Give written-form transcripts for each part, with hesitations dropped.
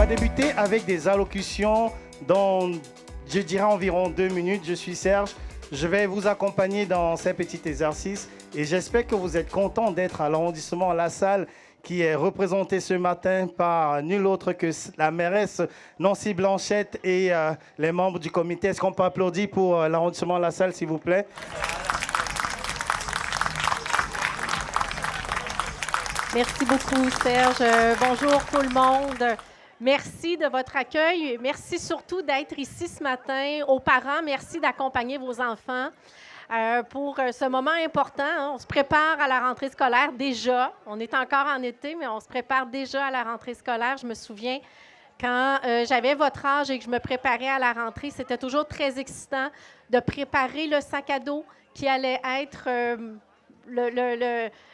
va débuter avec des allocutions dans, je dirais, environ 2 minutes. Je suis Serge. Je vais vous accompagner dans ces petits exercices et j'espère que vous êtes contents d'être à l'arrondissement La Salle qui est représentée ce matin par nul autre que la mairesse Nancy Blanchette et les membres du comité. Est-ce qu'on peut applaudir pour l'arrondissement La Salle, s'il vous plaît? Merci beaucoup, Serge. Bonjour tout le monde. Merci de votre accueil. Merci surtout d'être ici ce matin. Aux parents, merci d'accompagner vos enfants pour ce moment important. On se prépare à la rentrée scolaire déjà. On est encore en été, mais on se prépare déjà à la rentrée scolaire. Je me souviens, quand j'avais votre âge et que je me préparais à la rentrée, c'était toujours très excitant de préparer le sac à dos qui allait être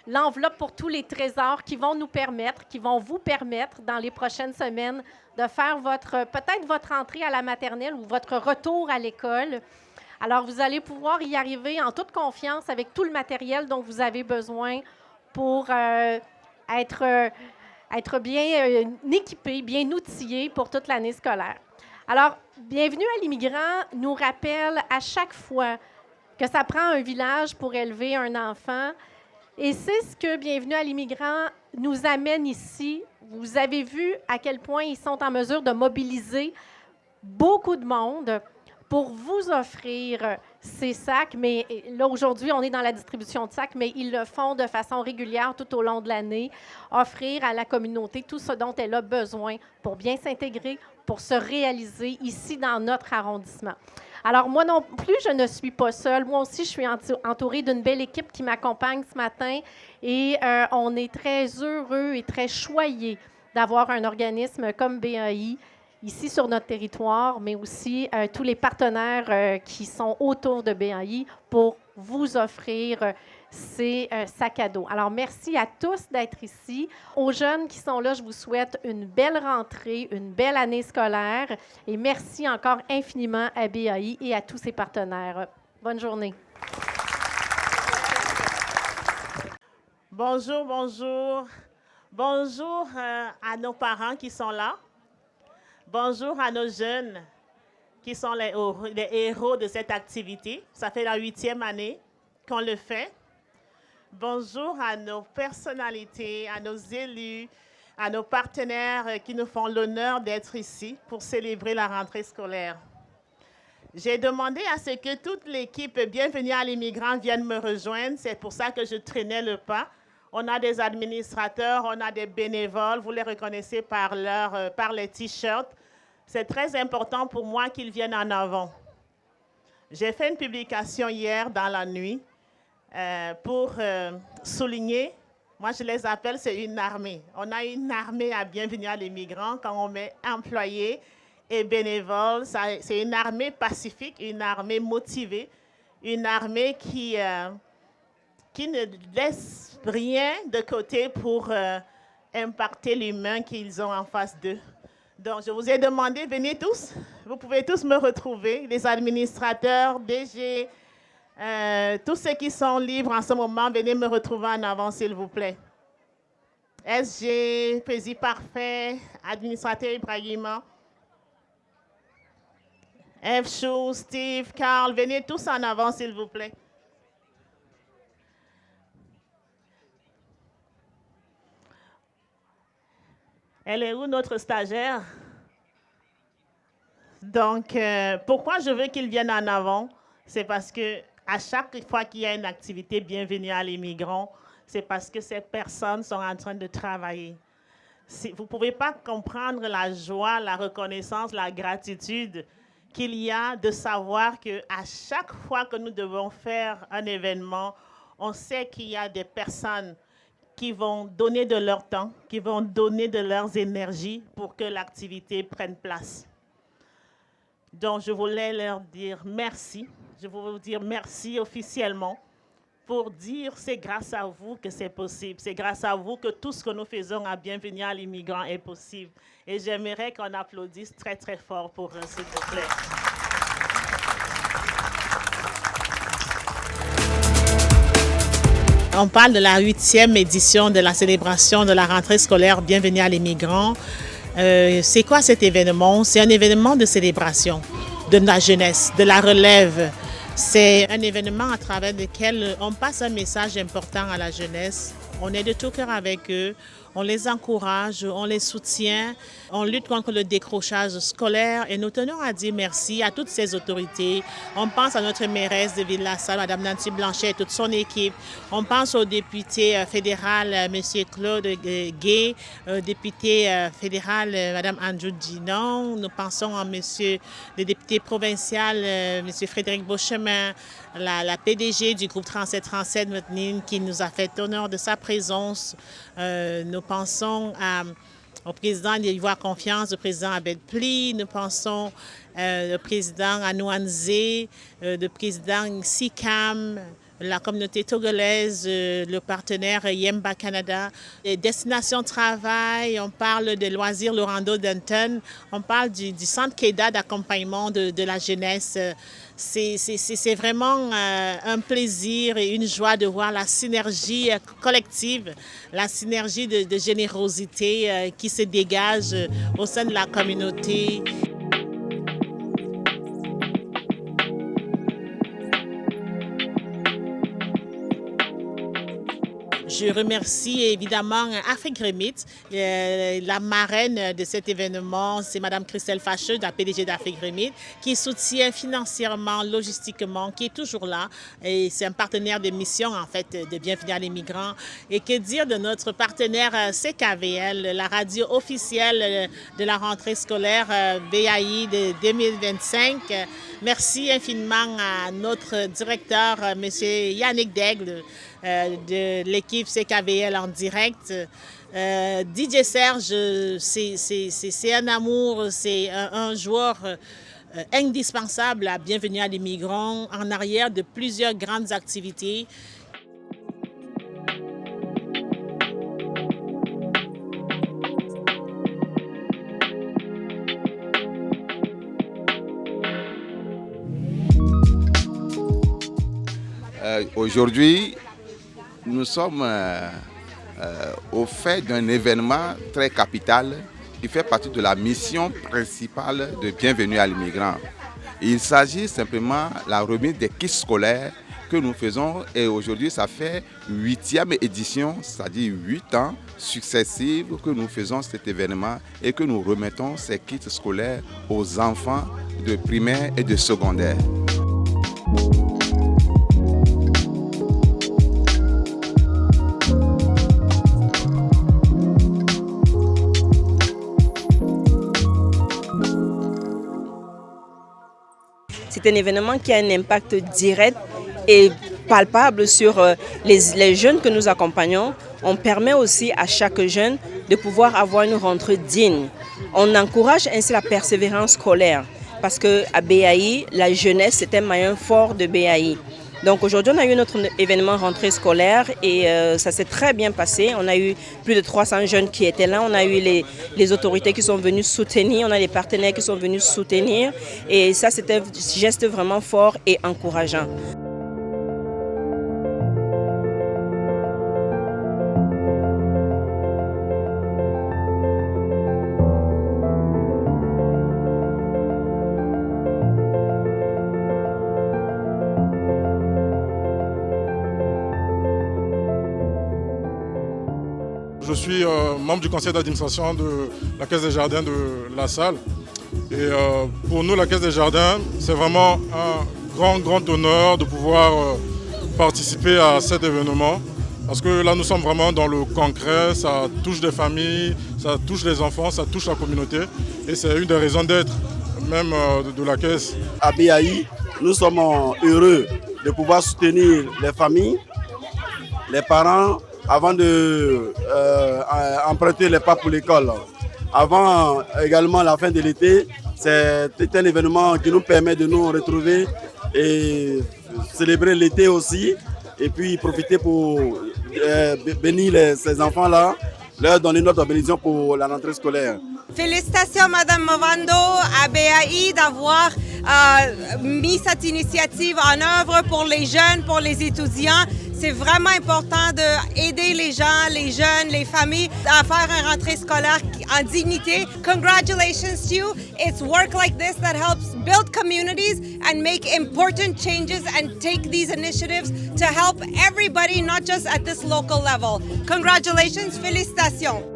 l'enveloppe pour tous les trésors qui vont vous permettre dans les prochaines semaines de faire peut-être votre entrée à la maternelle ou votre retour à l'école. Alors, vous allez pouvoir y arriver en toute confiance avec tout le matériel dont vous avez besoin pour être bien équipé, bien outillé pour toute l'année scolaire. Alors, Bienvenue à l'immigrant nous rappelle à chaque fois que ça prend un village pour élever un enfant. Et c'est ce que Bienvenue à l'immigrant nous amène ici. Vous avez vu à quel point ils sont en mesure de mobiliser beaucoup de monde pour vous offrir ces sacs. Mais là, aujourd'hui, on est dans la distribution de sacs, mais ils le font de façon régulière tout au long de l'année, offrir à la communauté tout ce dont elle a besoin pour bien s'intégrer, pour se réaliser ici dans notre arrondissement. Alors, moi non plus, je ne suis pas seule. Moi aussi, je suis entourée d'une belle équipe qui m'accompagne ce matin et on est très heureux et très choyés d'avoir un organisme comme BAI ici sur notre territoire, mais aussi tous les partenaires qui sont autour de BAI pour vous offrir ces sacs à dos. Alors, merci à tous d'être ici. Aux jeunes qui sont là, je vous souhaite une belle rentrée, une belle année scolaire et merci encore infiniment à BAI et à tous ses partenaires. Bonne journée. Bonjour, bonjour. Bonjour à nos parents qui sont là. Bonjour à nos jeunes qui sont les héros de cette activité. Ça fait la 8e année qu'on le fait. Bonjour à nos personnalités, à nos élus, à nos partenaires qui nous font l'honneur d'être ici pour célébrer la rentrée scolaire. J'ai demandé à ce que toute l'équipe Bienvenue à l'immigrant vienne me rejoindre. C'est pour ça que je traînais le pas. On a des administrateurs, on a des bénévoles. Vous les reconnaissez par les T-shirts. C'est très important pour moi qu'ils viennent en avant. J'ai fait une publication hier dans la nuit pour souligner, moi je les appelle, c'est une armée. On a une armée à Bienvenue à l'immigrant quand on met employés et bénévoles. C'est une armée pacifique, une armée motivée, une armée qui ne laisse rien de côté pour impacter l'humain qu'ils ont en face d'eux. Donc, je vous ai demandé, venez tous, vous pouvez tous me retrouver, les administrateurs, DG, tous ceux qui sont libres en ce moment, venez me retrouver en avant, s'il vous plaît. SG, Président Parfait, administrateur Ibrahima, F. Chou, Steve, Carl, venez tous en avant, s'il vous plaît. Elle est où notre stagiaire? Donc, pourquoi je veux qu'ils viennent en avant? C'est parce que à chaque fois qu'il y a une activité Bienvenue à l'immigrant, c'est parce que ces personnes sont en train de travailler. Vous ne pouvez pas comprendre la joie, la reconnaissance, la gratitude qu'il y a de savoir qu'à chaque fois que nous devons faire un événement, on sait qu'il y a des personnes qui vont donner de leur temps, qui vont donner de leurs énergies pour que l'activité prenne place. Donc, je voulais leur dire merci. Je voulais vous dire merci officiellement pour dire c'est grâce à vous que c'est possible. C'est grâce à vous que tout ce que nous faisons à Bienvenue à l'immigrant est possible. Et j'aimerais qu'on applaudisse très, très fort pour eux, s'il vous plaît. On parle de la 8e édition de la célébration de la rentrée scolaire Bienvenue à l'immigrant. C'est quoi cet événement? C'est un événement de célébration de la jeunesse, de la relève. C'est un événement à travers lequel on passe un message important à la jeunesse. On est de tout cœur avec eux, on les encourage, on les soutient, on lutte contre le décrochage scolaire et nous tenons à dire merci à toutes ces autorités. On pense à notre mairesse de Ville-la-Salle, Mme Nancy Blanchet et toute son équipe. On pense au député fédéral, M. Claude Gay, député fédéral, Mme Andrew Dinon. Nous pensons à le député provincial, M. Frédéric Beauchemin, la PDG du groupe 3737, qui nous a fait honneur de sa présence. Nous pensons au président d'Ivoire Confiance, au président Abed Pli, nous pensons au président Anouanzé, le président SICAM, la communauté togolaise, le partenaire Yemba Canada, les destinations travail, on parle de loisirs Lorando Denton, on parle du centre Keda d'accompagnement de la jeunesse. C'est vraiment un plaisir et une joie de voir la synergie collective, la synergie de générosité qui se dégage au sein de la communauté. Je remercie évidemment Afrique Remit, la marraine de cet événement, c'est Mme Christelle Facheux, la PDG d'Afrique Remit, qui soutient financièrement, logistiquement, qui est toujours là. Et c'est un partenaire de mission, en fait, de Bienvenue à les migrants. Et que dire de notre partenaire CKVL, la radio officielle de la rentrée scolaire BAI de 2025. Merci infiniment à notre directeur, M. Yannick Daigle, de l'équipe CKVL en direct. DJ Serge, c'est un amour, c'est un joueur indispensable à Bienvenue à les migrants, en arrière de plusieurs grandes activités. Aujourd'hui, nous sommes au fait d'un événement très capital qui fait partie de la mission principale de Bienvenue à l'immigrant. Il s'agit simplement de la remise des kits scolaires que nous faisons et aujourd'hui ça fait 8e édition, c'est-à-dire 8 ans successifs que nous faisons cet événement et que nous remettons ces kits scolaires aux enfants de primaire et de secondaire. C'est un événement qui a un impact direct et palpable sur les jeunes que nous accompagnons. On permet aussi à chaque jeune de pouvoir avoir une rentrée digne. On encourage ainsi la persévérance scolaire parce qu'à BAI, la jeunesse c'est un maillon fort de BAI. Donc aujourd'hui, on a eu notre événement rentrée scolaire et ça s'est très bien passé. On a eu plus de 300 jeunes qui étaient là. On a eu les autorités qui sont venues soutenir. On a les partenaires qui sont venus soutenir. Et ça, c'était un geste vraiment fort et encourageant. Je suis membre du conseil d'administration de la Caisse des Jardins de la Salle. Et pour nous, la Caisse des Jardins, c'est vraiment un grand honneur de pouvoir participer à cet événement. Parce que là, nous sommes vraiment dans le concret, ça touche des familles, ça touche les enfants, ça touche la communauté. Et c'est une des raisons d'être même de la Caisse. À BAI, nous sommes heureux de pouvoir soutenir les familles, les parents, avant de emprunter les pas pour l'école. Avant également la fin de l'été, c'est un événement qui nous permet de nous retrouver et célébrer l'été aussi. Et puis profiter pour bénir ces enfants-là, leur donner notre bénédiction pour la rentrée scolaire. Félicitations Madame Movando à BAI d'avoir mis cette initiative en œuvre pour les jeunes, pour les étudiants. C'est vraiment important d'aider les gens, les jeunes, les familles à faire une rentrée scolaire en dignité. Congratulations to you. It's work like this that helps build communities and make important changes and take these initiatives to help everybody, not just at this local level. Congratulations, félicitations.